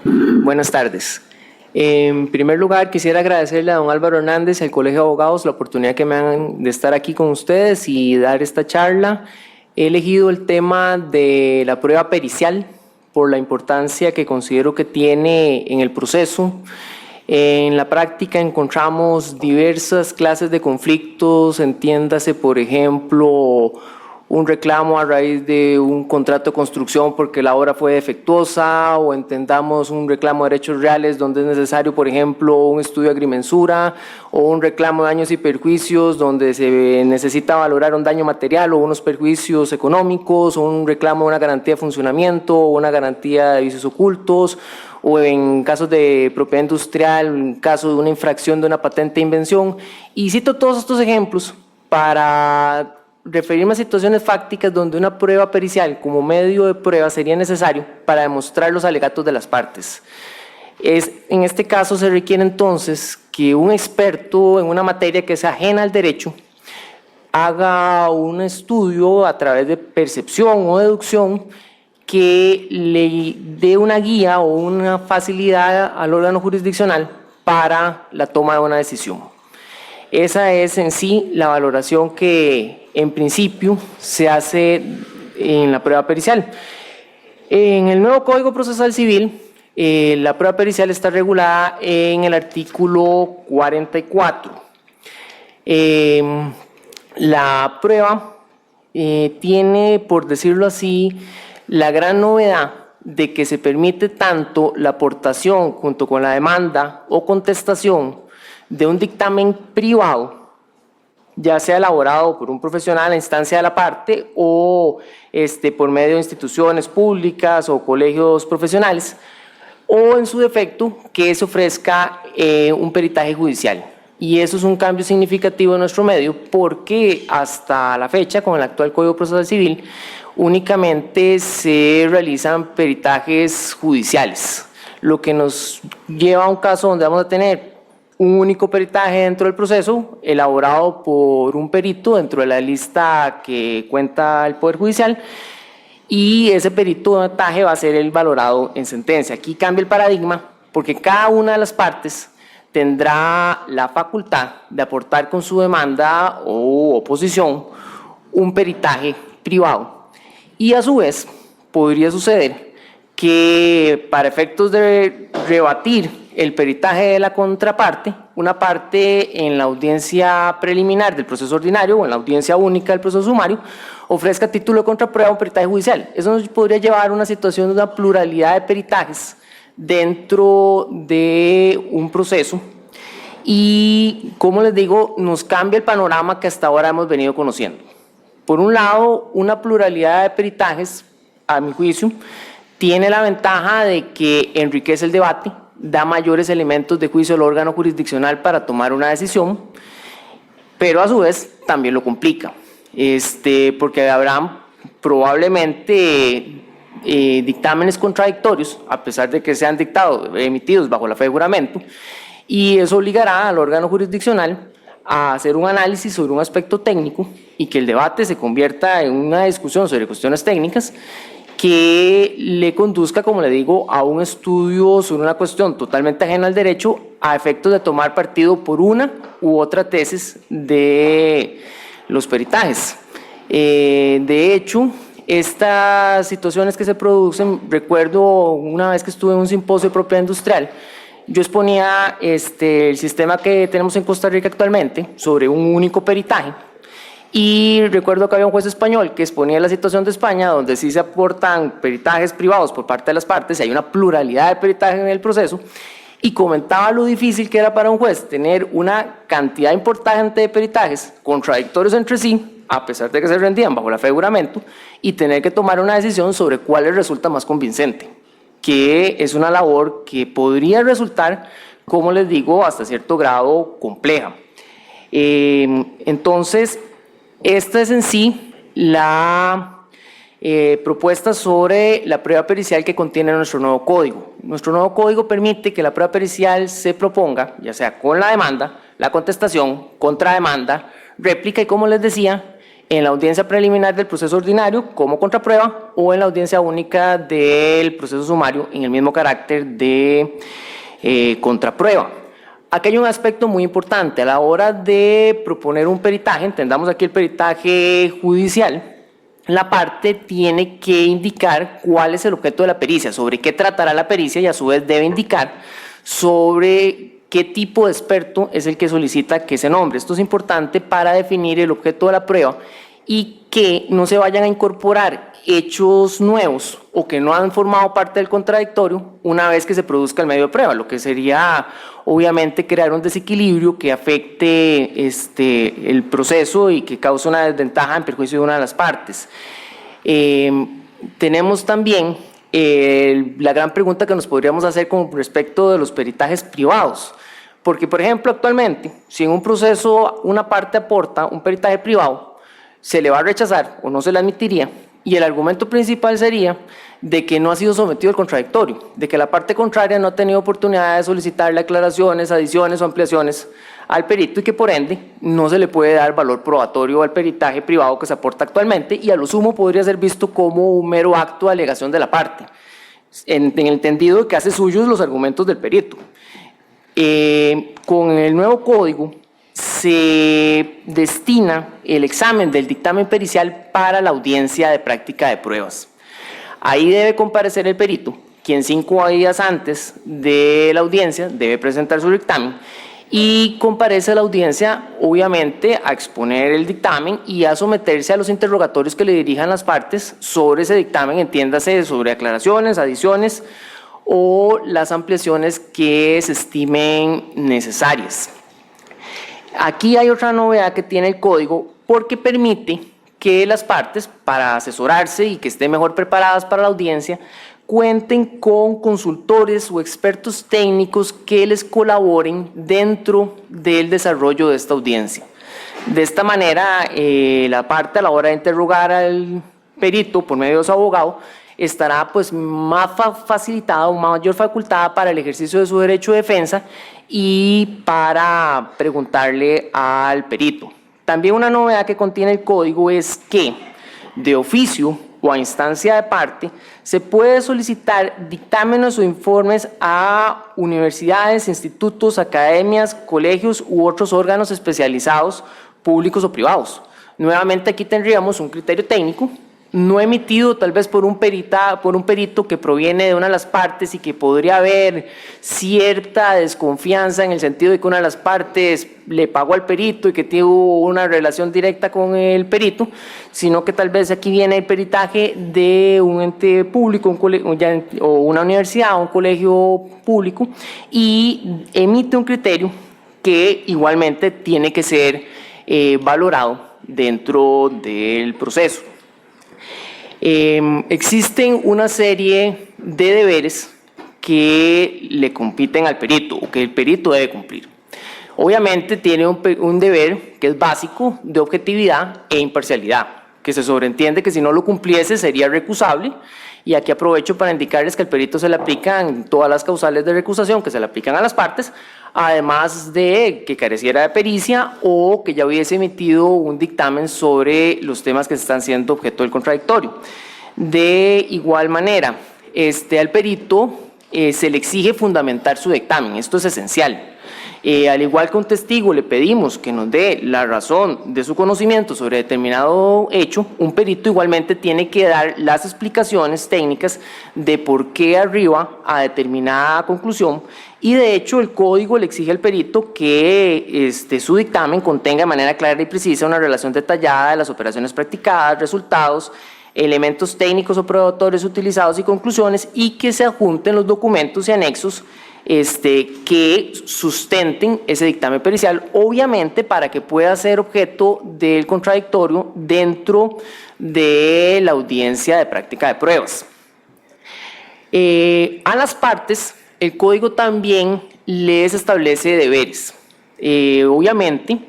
Buenas tardes. En primer lugar, quisiera agradecerle a don Álvaro Hernández y al Colegio de Abogados la oportunidad que me dan de estar aquí con ustedes y dar esta charla. He elegido el tema de la prueba pericial por la importancia que considero que tiene en el proceso. En la práctica encontramos diversas clases de conflictos, entiéndase, por ejemplo, un reclamo a raíz de un contrato de construcción porque la obra fue defectuosa, o entendamos un reclamo de derechos reales donde es necesario, por ejemplo, un estudio de agrimensura, o un reclamo de daños y perjuicios donde se necesita valorar un daño material o unos perjuicios económicos, o un reclamo de una garantía de funcionamiento o una garantía de vicios ocultos, o en casos de propiedad industrial, en caso de una infracción de una patente de invención. Y cito todos estos ejemplos para referirme a situaciones fácticas donde una prueba pericial como medio de prueba sería necesario para demostrar los alegatos de las partes. En este caso se requiere entonces que un experto en una materia que sea ajena al derecho haga un estudio a través de percepción o deducción que le dé una guía o una facilidad al órgano jurisdiccional para la toma de una decisión. Esa es en sí la valoración que en principio se hace en la prueba pericial. En el nuevo Código Procesal Civil, la prueba pericial está regulada en el artículo 44. La prueba tiene, por decirlo así, la gran novedad de que se permite tanto la aportación junto con la demanda o contestación de un dictamen privado, ya sea elaborado por un profesional a instancia de la parte o por medio de instituciones públicas o colegios profesionales, o en su defecto que se ofrezca un peritaje judicial. Y eso es un cambio significativo en nuestro medio porque hasta la fecha, con el actual Código Procesal Civil, únicamente se realizan peritajes judiciales, lo que nos lleva a un caso donde vamos a tener un único peritaje dentro del proceso, elaborado por un perito dentro de la lista que cuenta el Poder Judicial, y ese peritaje va a ser el valorado en sentencia. Aquí cambia el paradigma porque cada una de las partes tendrá la facultad de aportar con su demanda o oposición un peritaje privado. Y a su vez podría suceder que para efectos de rebatir el peritaje de la contraparte, una parte en la audiencia preliminar del proceso ordinario o en la audiencia única del proceso sumario ofrezca a título de contraprueba un peritaje judicial. Eso nos podría llevar a una situación de una pluralidad de peritajes dentro de un proceso y, como les digo, nos cambia el panorama que hasta ahora hemos venido conociendo. Por un lado, una pluralidad de peritajes, a mi juicio, tiene la ventaja de que enriquece el debate, da mayores elementos de juicio al órgano jurisdiccional para tomar una decisión, pero a su vez también lo complica, porque habrán probablemente dictámenes contradictorios, a pesar de que sean emitidos bajo la fe de juramento, y eso obligará al órgano jurisdiccional a hacer un análisis sobre un aspecto técnico y que el debate se convierta en una discusión sobre cuestiones técnicas que le conduzca, como le digo, a un estudio sobre una cuestión totalmente ajena al derecho a efectos de tomar partido por una u otra tesis de los peritajes. De hecho, estas situaciones que se producen, recuerdo una vez que estuve en un simposio de propiedad industrial, yo exponía el sistema que tenemos en Costa Rica actualmente sobre un único peritaje. Y recuerdo que había un juez español que exponía la situación de España, donde sí se aportan peritajes privados por parte de las partes y hay una pluralidad de peritajes en el proceso, y comentaba lo difícil que era para un juez tener una cantidad importante de peritajes contradictorios entre sí, a pesar de que se rendían bajo la fe de juramento, y tener que tomar una decisión sobre cuál les resulta más convincente, que es una labor que podría resultar, como les digo, hasta cierto grado compleja. Entonces, esta es en sí la propuesta sobre la prueba pericial que contiene nuestro nuevo código. Nuestro nuevo código permite que la prueba pericial se proponga, ya sea con la demanda, la contestación, contrademanda, réplica y, como les decía, en la audiencia preliminar del proceso ordinario como contraprueba o en la audiencia única del proceso sumario en el mismo carácter de contraprueba. Aquí hay un aspecto muy importante a la hora de proponer un peritaje, entendamos aquí el peritaje judicial. La parte tiene que indicar cuál es el objeto de la pericia, sobre qué tratará la pericia y a su vez debe indicar sobre qué tipo de experto es el que solicita que se nombre. Esto es importante para definir el objeto de la prueba y que no se vayan a incorporar hechos nuevos o que no han formado parte del contradictorio una vez que se produzca el medio de prueba, lo que sería obviamente crear un desequilibrio que afecte el proceso y que cause una desventaja en perjuicio de una de las partes. Tenemos también la gran pregunta que nos podríamos hacer con respecto de los peritajes privados, porque por ejemplo actualmente si en un proceso una parte aporta un peritaje privado, se le va a rechazar o no se le admitiría y el argumento principal sería de que no ha sido sometido al contradictorio, de que la parte contraria no ha tenido oportunidad de solicitarle aclaraciones, adiciones o ampliaciones al perito y que por ende no se le puede dar valor probatorio al peritaje privado que se aporta actualmente y a lo sumo podría ser visto como un mero acto de alegación de la parte, en el entendido de que hace suyos los argumentos del perito. Con el nuevo código se destina el examen del dictamen pericial para la audiencia de práctica de pruebas. Ahí debe comparecer el perito, quien 5 días antes de la audiencia debe presentar su dictamen y comparece a la audiencia obviamente a exponer el dictamen y a someterse a los interrogatorios que le dirijan las partes sobre ese dictamen, entiéndase sobre aclaraciones, adiciones o las ampliaciones que se estimen necesarias. Aquí hay otra novedad que tiene el código porque permite que las partes, para asesorarse y que estén mejor preparadas para la audiencia, cuenten con consultores o expertos técnicos que les colaboren dentro del desarrollo de esta audiencia. De esta manera, la parte a la hora de interrogar al perito por medio de su abogado estará pues más facilitada o mayor facultada para el ejercicio de su derecho de defensa y para preguntarle al perito. También una novedad que contiene el código es que de oficio o a instancia de parte se puede solicitar dictámenes o informes a universidades, institutos, academias, colegios u otros órganos especializados, públicos o privados. Nuevamente aquí tendríamos un criterio técnico no emitido tal vez por un perito que proviene de una de las partes y que podría haber cierta desconfianza en el sentido de que una de las partes le pagó al perito y que tuvo una relación directa con el perito, sino que tal vez aquí viene el peritaje de un ente público, o una universidad o un colegio público y emite un criterio que igualmente tiene que ser valorado dentro del proceso. Existen una serie de deberes que le compiten al perito o que el perito debe cumplir. Obviamente tiene un deber que es básico de objetividad e imparcialidad, que se sobreentiende que si no lo cumpliese sería recusable, y aquí aprovecho para indicarles que al perito se le aplican todas las causales de recusación que se le aplican a las partes, además de que careciera de pericia o que ya hubiese emitido un dictamen sobre los temas que están siendo objeto del contradictorio. De igual manera, al perito se le exige fundamentar su dictamen, esto es esencial. Al igual que un testigo le pedimos que nos dé la razón de su conocimiento sobre determinado hecho, un perito igualmente tiene que dar las explicaciones técnicas de por qué arriba a determinada conclusión, y de hecho el código le exige al perito que su dictamen contenga de manera clara y precisa una relación detallada de las operaciones practicadas, resultados, elementos técnicos o probatorios utilizados y conclusiones, y que se adjunten los documentos y anexos que sustenten ese dictamen pericial, obviamente para que pueda ser objeto del contradictorio dentro de la audiencia de práctica de pruebas. A las partes, el código también les establece deberes. Obviamente,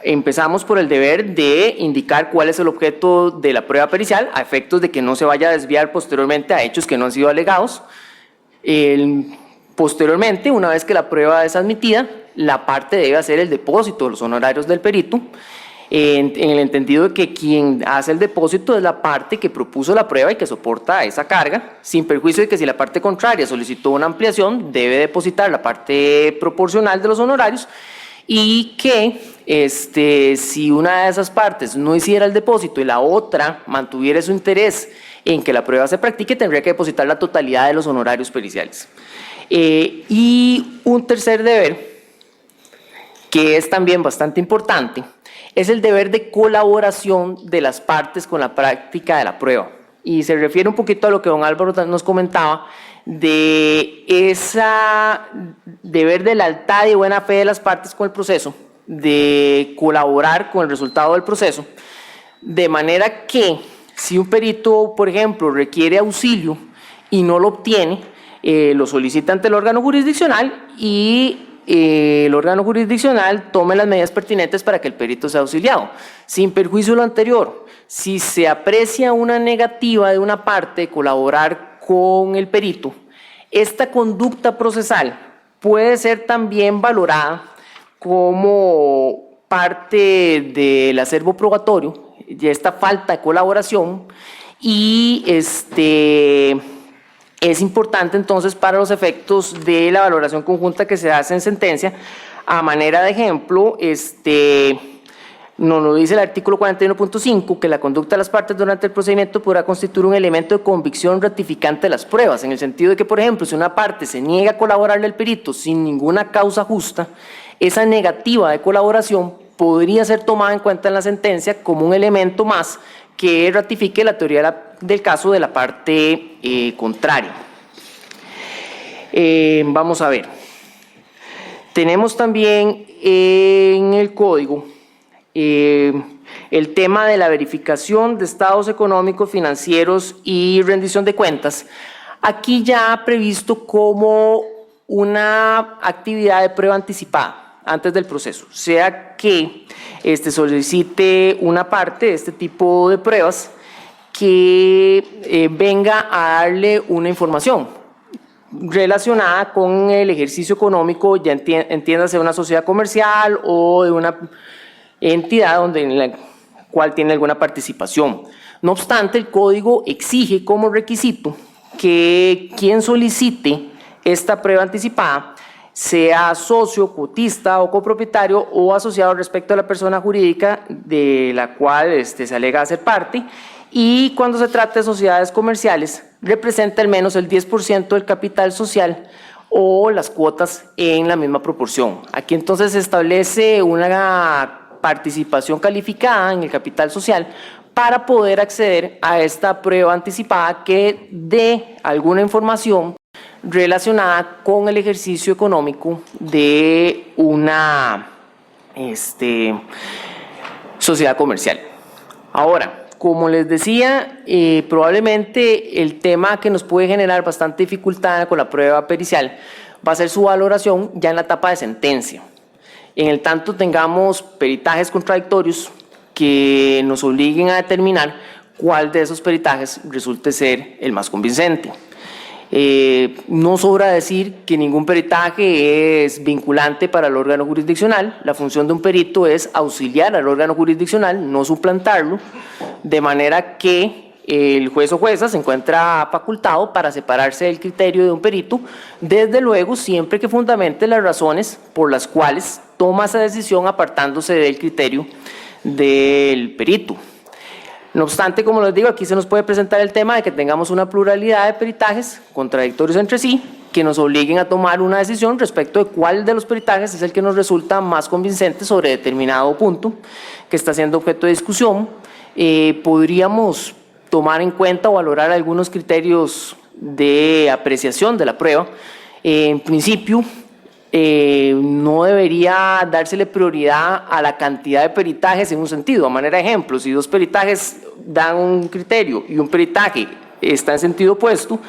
empezamos por el deber de indicar cuál es el objeto de la prueba pericial a efectos de que no se vaya a desviar posteriormente a hechos que no han sido alegados. Posteriormente, una vez que la prueba es admitida, la parte debe hacer el depósito de los honorarios del perito. en el entendido de que quien hace el depósito es la parte que propuso la prueba y que soporta esa carga, sin perjuicio de que si la parte contraria solicitó una ampliación, debe depositar la parte proporcional de los honorarios, y que si una de esas partes no hiciera el depósito y la otra mantuviera su interés en que la prueba se practique, tendría que depositar la totalidad de los honorarios periciales. Y un tercer deber, que es también bastante importante, es el deber de colaboración de las partes con la práctica de la prueba. Y se refiere un poquito a lo que don Álvaro nos comentaba, de ese deber de lealtad y buena fe de las partes con el proceso, de colaborar con el resultado del proceso, de manera que si un perito, por ejemplo, requiere auxilio y no lo obtiene, lo solicita ante el órgano jurisdiccional y el órgano jurisdiccional tome las medidas pertinentes para que el perito sea auxiliado. Sin perjuicio de lo anterior, si se aprecia una negativa de una parte de colaborar con el perito, esta conducta procesal puede ser también valorada como parte del acervo probatorio de esta falta de colaboración y es importante entonces para los efectos de la valoración conjunta que se hace en sentencia. A manera de ejemplo, nos lo dice el artículo 41.5, que la conducta de las partes durante el procedimiento podrá constituir un elemento de convicción ratificante de las pruebas, en el sentido de que, por ejemplo, si una parte se niega a colaborarle al perito sin ninguna causa justa, esa negativa de colaboración podría ser tomada en cuenta en la sentencia como un elemento más que ratifique la teoría del caso de la parte contraria. Vamos a ver. Tenemos también en el código el tema de la verificación de estados económicos, financieros y rendición de cuentas. Aquí ya previsto como una actividad de prueba anticipada antes del proceso, sea que solicite una parte de este tipo de pruebas que venga a darle una información relacionada con el ejercicio económico, ya entiéndase de una sociedad comercial o de una entidad en la cual tiene alguna participación. No obstante, el código exige como requisito que quien solicite esta prueba anticipada sea socio, cotista o copropietario o asociado respecto a la persona jurídica de la cual se alega ser parte, y cuando se trata de sociedades comerciales representa al menos el 10% del capital social o las cuotas en la misma proporción. Aquí entonces se establece una participación calificada en el capital social para poder acceder a esta prueba anticipada que dé alguna información relacionada con el ejercicio económico de una sociedad comercial. Ahora, como les decía, probablemente el tema que nos puede generar bastante dificultad con la prueba pericial va a ser su valoración ya en la etapa de sentencia. En el tanto tengamos peritajes contradictorios que nos obliguen a determinar cuál de esos peritajes resulte ser el más convincente. No sobra decir que ningún peritaje es vinculante para el órgano jurisdiccional. La función de un perito es auxiliar al órgano jurisdiccional, no suplantarlo, de manera que el juez o jueza se encuentra facultado para separarse del criterio de un perito, desde luego siempre que fundamente las razones por las cuales toma esa decisión apartándose del criterio del perito. No obstante, como les digo, aquí se nos puede presentar el tema de que tengamos una pluralidad de peritajes contradictorios entre sí que nos obliguen a tomar una decisión respecto de cuál de los peritajes es el que nos resulta más convincente sobre determinado punto que está siendo objeto de discusión. Podríamos tomar en cuenta o valorar algunos criterios de apreciación de la prueba. En principio, no debería dársele prioridad a la cantidad de peritajes en un sentido. A manera de ejemplo, si dos peritajes dan un criterio y un peritaje está en sentido opuesto,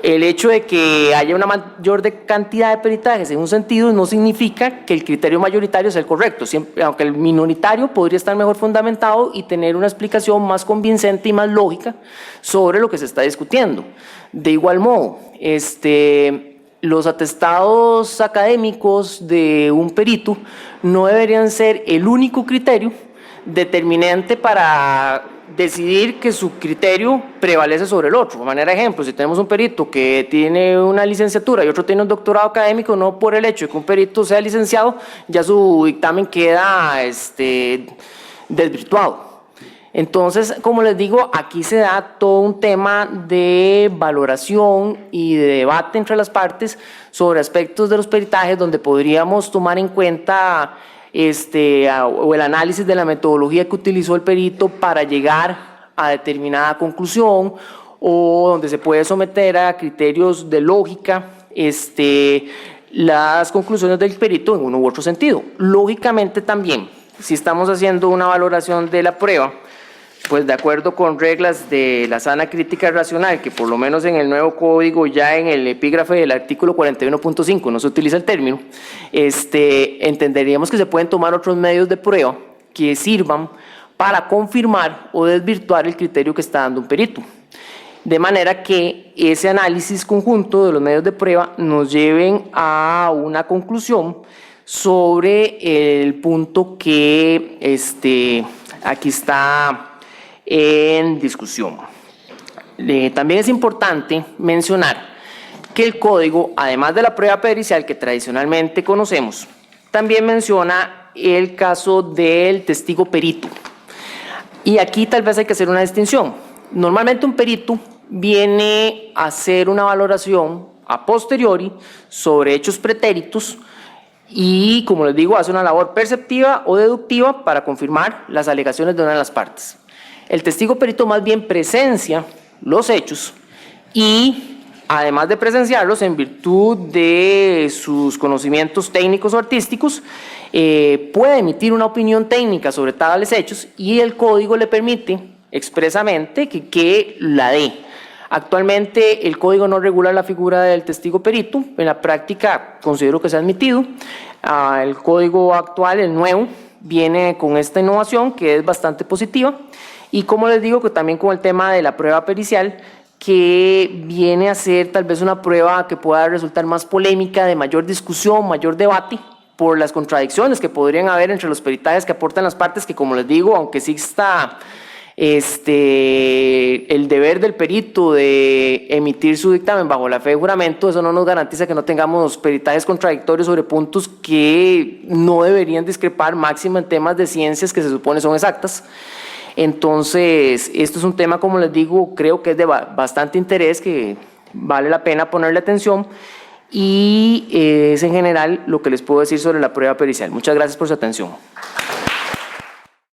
el hecho de que haya una mayor cantidad de peritajes en un sentido no significa que el criterio mayoritario sea el correcto, aunque el minoritario podría estar mejor fundamentado y tener una explicación más convincente y más lógica sobre lo que se está discutiendo. De igual modo, los atestados académicos de un perito no deberían ser el único criterio determinante para decidir que su criterio prevalece sobre el otro. De manera de ejemplo, si tenemos un perito que tiene una licenciatura y otro tiene un doctorado académico, no por el hecho de que un perito sea licenciado, ya su dictamen queda desvirtuado. Entonces, como les digo, aquí se da todo un tema de valoración y de debate entre las partes sobre aspectos de los peritajes donde podríamos tomar en cuenta o el análisis de la metodología que utilizó el perito para llegar a determinada conclusión, o donde se puede someter a criterios de lógica las conclusiones del perito en uno u otro sentido. Lógicamente también, si estamos haciendo una valoración de la prueba, pues de acuerdo con reglas de la sana crítica racional, que por lo menos en el nuevo código, ya en el epígrafe del artículo 41.5 no se utiliza el término, entenderíamos que se pueden tomar otros medios de prueba que sirvan para confirmar o desvirtuar el criterio que está dando un perito. De manera que ese análisis conjunto de los medios de prueba nos lleven a una conclusión sobre el punto que aquí está en discusión. También es importante mencionar que el código, además de la prueba pericial que tradicionalmente conocemos, también menciona el caso del testigo perito. Y aquí tal vez hay que hacer una distinción. Normalmente un perito viene a hacer una valoración a posteriori sobre hechos pretéritos y, como les digo, hace una labor perceptiva o deductiva para confirmar las alegaciones de una de las partes. El testigo perito más bien presencia los hechos y, además de presenciarlos en virtud de sus conocimientos técnicos o artísticos, puede emitir una opinión técnica sobre tales hechos y el código le permite expresamente que la dé. Actualmente el código no regula la figura del testigo perito, en la práctica considero que se ha admitido. El código actual, el nuevo, viene con esta innovación que es bastante positiva y, como les digo, que también con el tema de la prueba pericial, que viene a ser tal vez una prueba que pueda resultar más polémica, de mayor discusión, mayor debate, por las contradicciones que podrían haber entre los peritajes que aportan las partes, que, como les digo, aunque exista el deber del perito de emitir su dictamen bajo la fe de juramento, eso no nos garantiza que no tengamos peritajes contradictorios sobre puntos que no deberían discrepar, máximo en temas de ciencias que se supone son exactas. Entonces, esto es un tema, como les digo, creo que es de bastante interés, que vale la pena ponerle atención, y es en general lo que les puedo decir sobre la prueba pericial. Muchas gracias por su atención.